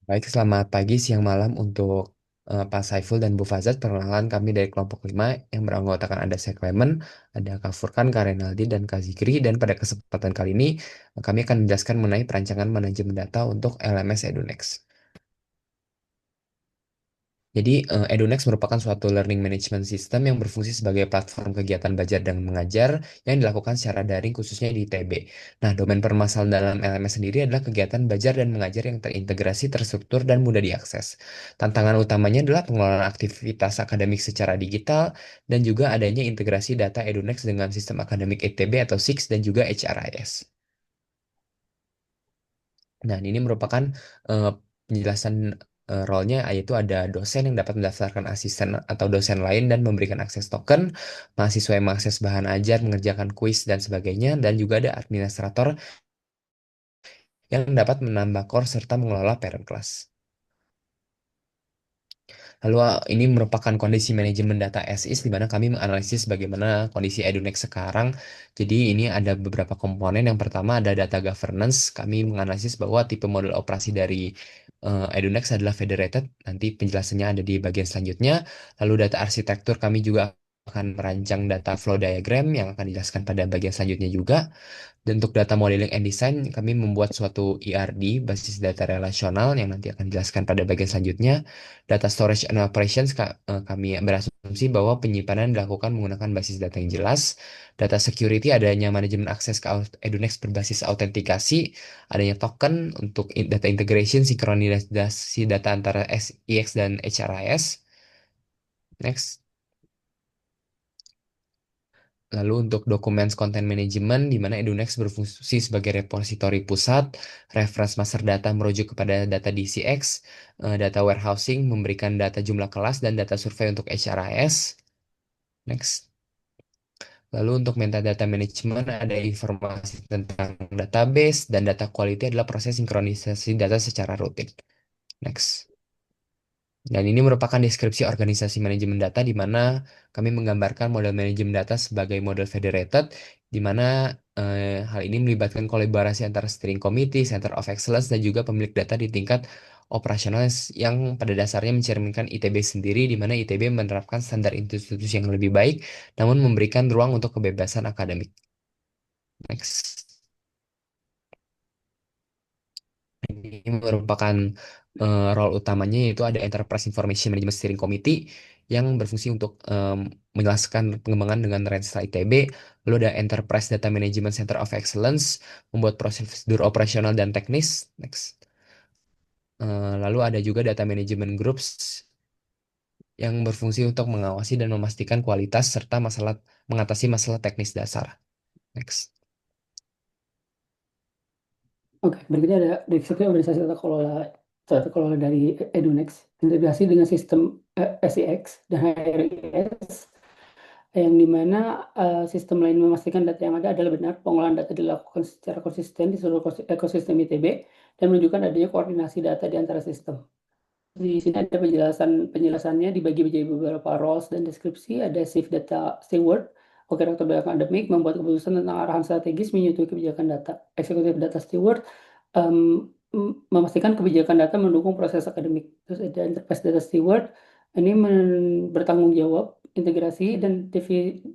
Baik, selamat pagi, siang, malam untuk Pak Saiful dan Bu Fazat. Perkenalkan kami dari kelompok 5 yang beranggotakan ada saya Clement, ada Kak Furkan, Kak Renaldi, dan Kak Zikri. Dan pada kesempatan kali ini kami akan menjelaskan mengenai perancangan manajemen data untuk LMS EduNext. Jadi, EduNext merupakan suatu learning management system yang berfungsi sebagai platform kegiatan belajar dan mengajar yang dilakukan secara daring khususnya di ITB. Nah, domain permasalahan dalam LMS sendiri adalah kegiatan belajar dan mengajar yang terintegrasi, terstruktur, dan mudah diakses. Tantangan utamanya adalah pengelolaan aktivitas akademik secara digital dan juga adanya integrasi data EduNext dengan sistem akademik ITB atau SIX dan juga HRIS. Dan ini merupakan eh, penjelasan role-nya, yaitu ada dosen yang dapat mendaftarkan asisten atau dosen lain dan memberikan akses token, mahasiswa yang mengakses bahan ajar, mengerjakan kuis dan sebagainya, dan juga ada administrator yang dapat menambah core serta mengelola parent class. Lalu ini merupakan kondisi manajemen data as is di mana kami menganalisis bagaimana kondisi EduNext sekarang. Jadi ini ada beberapa komponen. Yang pertama ada data governance. Kami menganalisis bahwa tipe model operasi dari EduNext adalah federated. Nanti penjelasannya ada di bagian selanjutnya. Lalu data arsitektur kami juga akan merancang data flow diagram yang akan dijelaskan pada bagian selanjutnya juga. Dan untuk data modeling and design, kami membuat suatu ERD, basis data relasional, yang nanti akan dijelaskan pada bagian selanjutnya. Data storage and operations, kami berasumsi bahwa penyimpanan dilakukan menggunakan basis data yang jelas. Data security, adanya manajemen akses ke EduNext berbasis autentikasi, adanya token untuk data integration, sinkronisasi data antara SIX dan HRIS. Next. Lalu untuk dokumen content management, di mana EduNext berfungsi sebagai repositori pusat, reference master data merujuk kepada data DCX, data warehousing memberikan data jumlah kelas, dan data survei untuk HRIS. Next. Lalu untuk metadata management ada informasi tentang database, dan data quality adalah proses sinkronisasi data secara rutin. Next. Dan ini merupakan deskripsi organisasi manajemen data di mana kami menggambarkan model manajemen data sebagai model federated, di mana hal ini melibatkan kolaborasi antara steering committee, center of excellence, dan juga pemilik data di tingkat operasional yang pada dasarnya mencerminkan ITB sendiri, di mana ITB menerapkan standar institusi yang lebih baik, namun memberikan ruang untuk kebebasan akademik. Next. Ini merupakan role utamanya, yaitu ada Enterprise Information Management Steering Committee yang berfungsi untuk menjelaskan pengembangan dengan Renstra ITB. Lalu ada Enterprise Data Management Center of Excellence, membuat prosedur operasional dan teknis. Next. Lalu ada juga Data Management Groups yang berfungsi untuk mengawasi dan memastikan kualitas serta mengatasi masalah teknis dasar. Next. Oke, berikutnya ada deskripsi organisasi tata kelola dari EduNext, integrasi dengan sistem SIX dan HRIS, yang dimana sistem lain memastikan data yang ada adalah benar, pengolahan data dilakukan secara konsisten di seluruh ekosistem ITB, dan menunjukkan adanya koordinasi data di antara sistem. Di sini ada penjelasannya dibagi menjadi beberapa roles dan deskripsi. Ada Chief Data Steward, operator data akademik, membuat keputusan tentang arahan strategis menyetujui kebijakan data. Executive Data Steward memastikan kebijakan data mendukung proses akademik. Terus ada Enterprise Data Steward, ini bertanggung jawab integrasi dan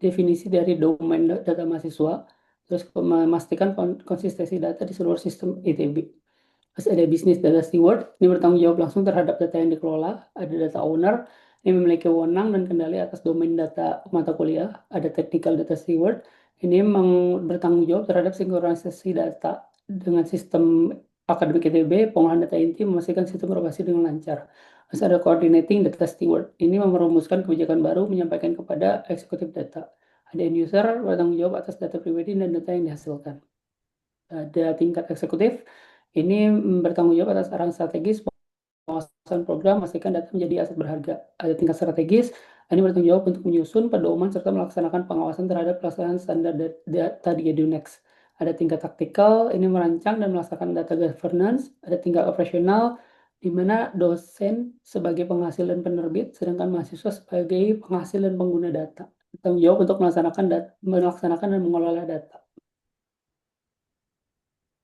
definisi dari domain data mahasiswa, terus memastikan konsistensi data di seluruh sistem ITB. Terus ada bisnis data steward, ini bertanggung jawab langsung terhadap data yang dikelola. Ada data owner, ini memiliki wewenang dan kendali atas domain data mata kuliah. Ada technical data steward, ini bertanggung jawab terhadap sinkronisasi data dengan sistem akademik ITB, pengolahan data inti, memastikan sistem beroperasi dengan lancar. Terus ada coordinating data steward, ini merumuskan kebijakan baru, menyampaikan kepada eksekutif data. Ada end user, bertanggung jawab atas data pribadi dan data yang dihasilkan. Ada tingkat eksekutif, ini bertanggung jawab atas arahan strategis, pengawasan program, memastikan data menjadi aset berharga. Ada tingkat strategis, ini bertanggung jawab untuk menyusun pedoman serta melaksanakan pengawasan terhadap pelaksanaan standar data di EduNext. Ada tingkat taktikal, ini merancang dan melaksanakan data governance. Ada tingkat operasional, di mana dosen sebagai penghasil dan penerbit, sedangkan mahasiswa sebagai penghasil dan pengguna data. Tanggung jawab untuk melaksanakan dan mengelola data.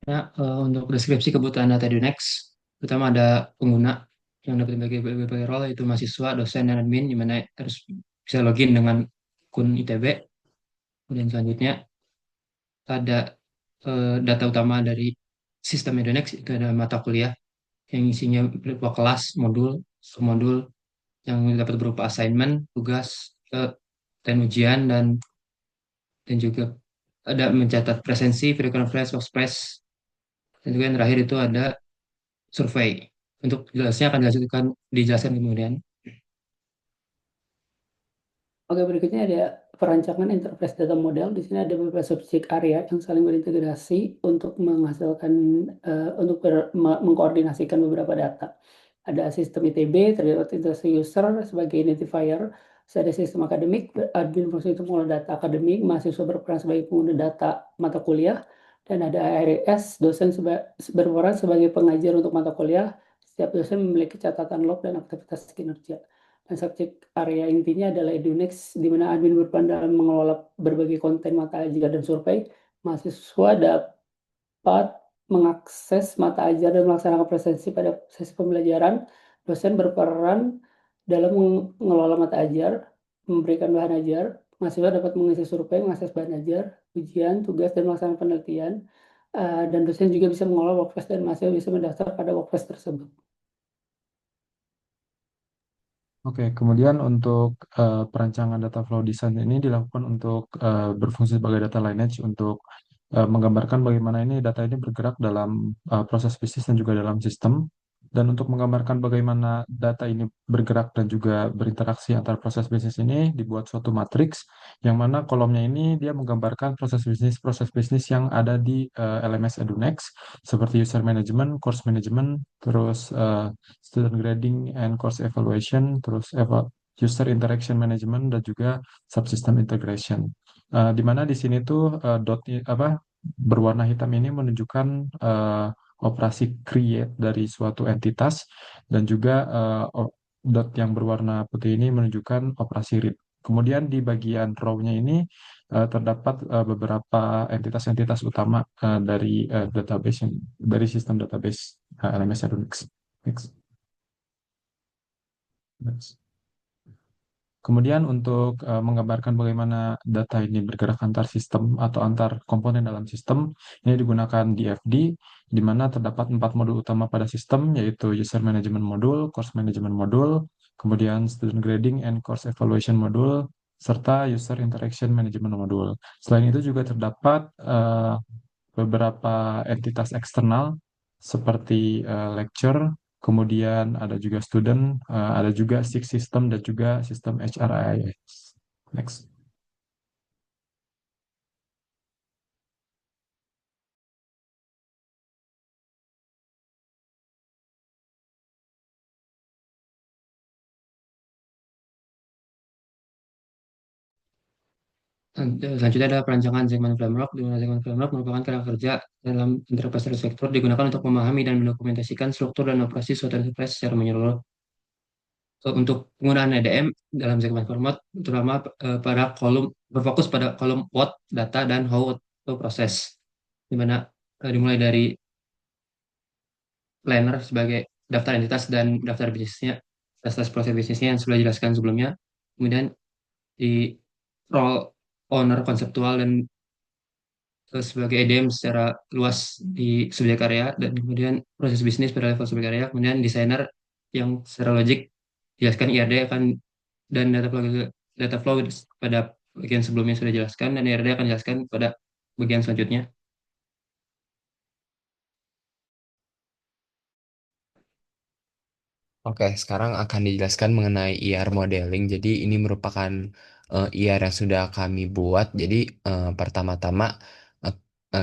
Ya, untuk deskripsi kebutuhan data di Next, Pertama ada pengguna yang dapat berbagai role, yaitu mahasiswa, dosen, dan admin, di mana harus bisa login dengan akun ITB. Kemudian selanjutnya ada data utama dari sistem Edonex, itu ada mata kuliah yang isinya berupa kelas, modul, submodul yang dapat berupa assignment, tugas, dan ujian, dan juga ada mencatat presensi, video conference, workspace, dan juga yang terakhir itu ada survei. Untuk jelasnya akan dijelaskan kemudian. Oke, berikutnya ada perancangan enterprise data model. Di sini ada beberapa subjek area yang saling berintegrasi untuk menghasilkan, mengkoordinasikan beberapa data. Ada sistem ITB, terdapat integrasi user sebagai identifier. Terus ada sistem akademik, admin fungsi untuk mengolah data akademik, mahasiswa berperan sebagai pengguna data mata kuliah, dan ada ARS, dosen berperan sebagai pengajar untuk mata kuliah. Setiap dosen memiliki catatan log dan aktivitas kinerja. Dan subjek area intinya adalah Edunex, di mana admin berperan dalam mengelola berbagai konten mata ajar dan survei. Mahasiswa dapat mengakses mata ajar dan melaksanakan presensi pada sesi pembelajaran. Dosen berperan dalam mengelola mata ajar, memberikan bahan ajar. Mahasiswa dapat mengisi survei, mengakses bahan ajar, ujian, tugas, dan melaksanakan penelitian. Dan dosen juga bisa mengelola workplace dan mahasiswa bisa mendaftar pada workplace tersebut. Oke, kemudian untuk perancangan data flow design ini dilakukan untuk berfungsi sebagai data lineage untuk menggambarkan bagaimana ini data ini bergerak dalam proses bisnis dan juga dalam sistem. Dan untuk menggambarkan bagaimana data ini bergerak dan juga berinteraksi antar proses bisnis ini dibuat suatu matriks yang mana kolomnya ini dia menggambarkan proses bisnis yang ada di LMS Edunex seperti user management, course management, terus student grading and course evaluation, terus user interaction management dan juga subsystem integration. Di mana di sini tuh berwarna hitam ini menunjukkan operasi create dari suatu entitas dan juga dot yang berwarna putih ini menunjukkan operasi read. Kemudian di bagian row-nya ini terdapat beberapa entitas-entitas utama dari database dari sistem database LMS Adonis. Next. Next. Kemudian untuk menggambarkan bagaimana data ini bergerak antar sistem atau antar komponen dalam sistem, ini digunakan DFD, di mana terdapat 4 modul utama pada sistem, yaitu User Management Module, Course Management Module, kemudian Student Grading and Course Evaluation Module, serta User Interaction Management Module. Selain itu juga terdapat beberapa entitas eksternal seperti lecture, kemudian ada juga student, ada juga six system dan juga sistem HRIS. Next. Selanjutnya ada perancangan segmen framework, di mana segmen framework merupakan kerangka kerja dalam enterprise arsitektur digunakan untuk memahami dan mendokumentasikan struktur dan operasi suatu enterprise secara menyeluruh. Untuk penggunaan EDM dalam segmen framework, terutama pada kolom berfokus pada kolom what, data, dan how to proses, di mana dimulai dari planner sebagai daftar entitas dan daftar bisnisnya, daftar proses bisnisnya yang sudah dijelaskan sebelumnya. Kemudian di role owner konseptual dan sebagai EDM secara luas di subjek area, dan kemudian proses bisnis pada level subjek area, kemudian desainer yang secara logik jelaskan IRD akan, dan data flow pada bagian sebelumnya sudah dijelaskan, dan IRD akan dijelaskan pada bagian selanjutnya. Oke, sekarang akan dijelaskan mengenai IR modeling. Jadi ini merupakan IR yang sudah kami buat. Jadi pertama-tama eh,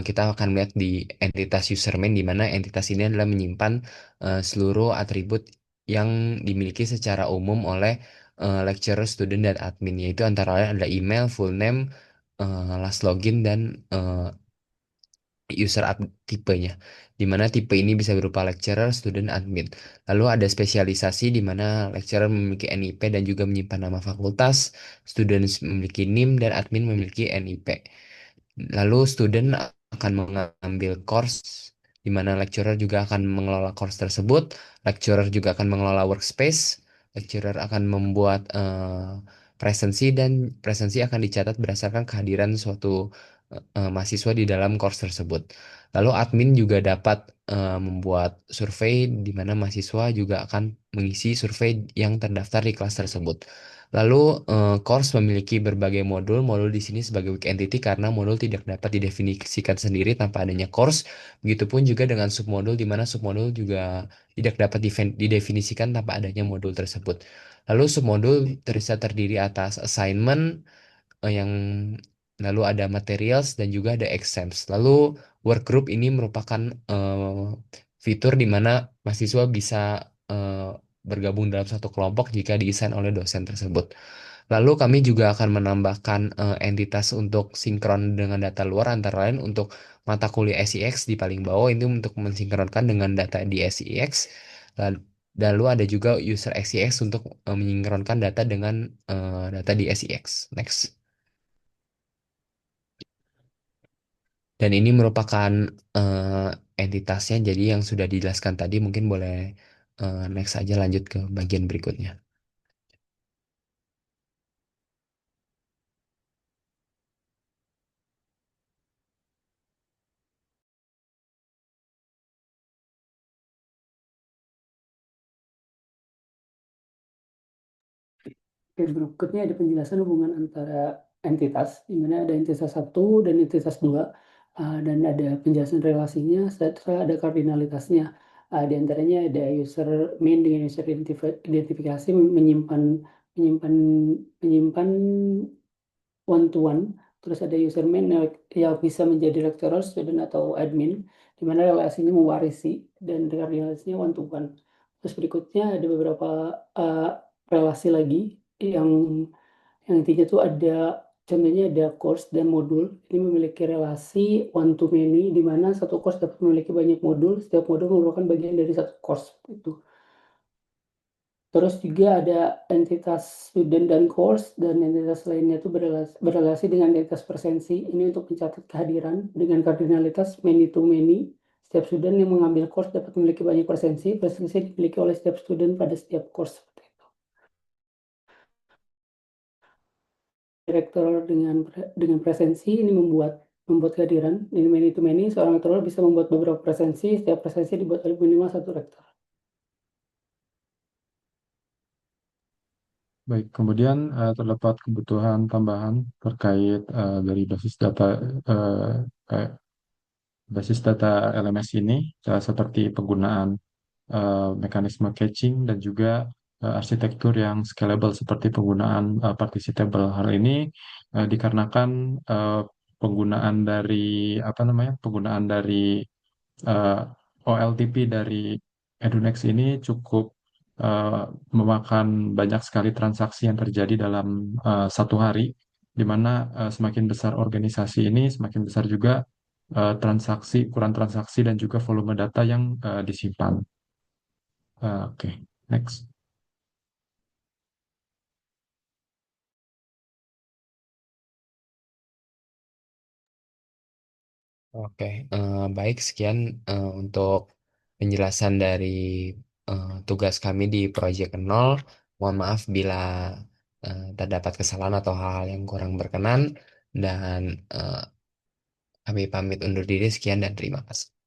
kita akan melihat di entitas userman, di mana entitas ini adalah menyimpan seluruh atribut yang dimiliki secara umum oleh lecturer, student, dan admin. Yaitu antara lain adalah email, full name, last login, dan tipenya, di mana tipe ini bisa berupa lecturer, student, admin. Lalu ada spesialisasi di mana lecturer memiliki NIP dan juga menyimpan nama fakultas, student memiliki NIM, dan admin memiliki NIP. Lalu student akan mengambil course di mana lecturer juga akan mengelola course tersebut, lecturer juga akan mengelola workspace, lecturer akan membuat presensi dan presensi akan dicatat berdasarkan kehadiran suatu mahasiswa di dalam course tersebut. Lalu admin juga dapat membuat survei di mana mahasiswa juga akan mengisi survei yang terdaftar di kelas tersebut. Lalu course memiliki berbagai modul. Modul di sini sebagai weak entity karena modul tidak dapat didefinisikan sendiri tanpa adanya course. Begitupun juga dengan submodul di mana submodul juga tidak dapat didefinisikan tanpa adanya modul tersebut. Lalu submodul bisa terdiri atas assignment, yang lalu ada materials dan juga ada exams. Lalu work group ini merupakan fitur di mana mahasiswa bisa eh, bergabung dalam satu kelompok jika didesain oleh dosen tersebut. Lalu kami juga akan menambahkan entitas untuk sinkron dengan data luar antara lain untuk mata kuliah SEX di paling bawah ini untuk mensinkronkan dengan data di SEX. Lalu ada juga user SEX untuk mensinkronkan data dengan data di SEX. Next. Dan ini merupakan eh, entitasnya, jadi yang sudah dijelaskan tadi mungkin boleh next aja lanjut ke bagian berikutnya. Oke, berikutnya ada penjelasan hubungan antara entitas, di mana ada entitas satu dan entitas dua, dan ada penjelasan relasinya, serta ada kardinalitasnya. Di antaranya ada user main dengan user identifikasi menyimpan menyimpan menyimpan one to one. Terus ada user main yang bisa menjadi lecturer, student atau admin, di mana relasinya mewarisi dan kardinalitasnya one to one. Terus berikutnya ada beberapa uh, relasi lagi yang intinya tuh ada, contohnya ada course dan modul. Ini memiliki relasi one to many di mana satu course dapat memiliki banyak modul, setiap modul merupakan bagian dari satu course itu. Terus juga ada entitas student dan course, dan entitas lainnya itu berelasi dengan entitas presensi. Ini untuk mencatat kehadiran dengan kardinalitas many to many. Setiap student yang mengambil course dapat memiliki banyak presensi. Presensi dimiliki oleh setiap student pada setiap course. Direktur dengan presensi ini membuat kehadiran ini many to many. Seorang rektor bisa membuat beberapa presensi. Setiap presensi dibuat oleh minimal satu rektor. Baik, kemudian terdapat kebutuhan tambahan terkait dari eh, eh, basis data LMS ini, seperti penggunaan mekanisme caching dan juga arsitektur yang scalable seperti penggunaan participable. Hal ini dikarenakan penggunaan dari penggunaan dari eh, OLTP dari Edunex ini cukup eh, memakan banyak sekali transaksi yang terjadi dalam satu hari, di mana semakin besar organisasi ini, semakin besar juga ukuran transaksi dan juga volume data yang disimpan. Oke, next. Oke, baik sekian untuk penjelasan dari tugas kami di Project Nol. Mohon maaf bila terdapat kesalahan atau hal-hal yang kurang berkenan dan kami pamit undur diri. Sekian dan terima kasih.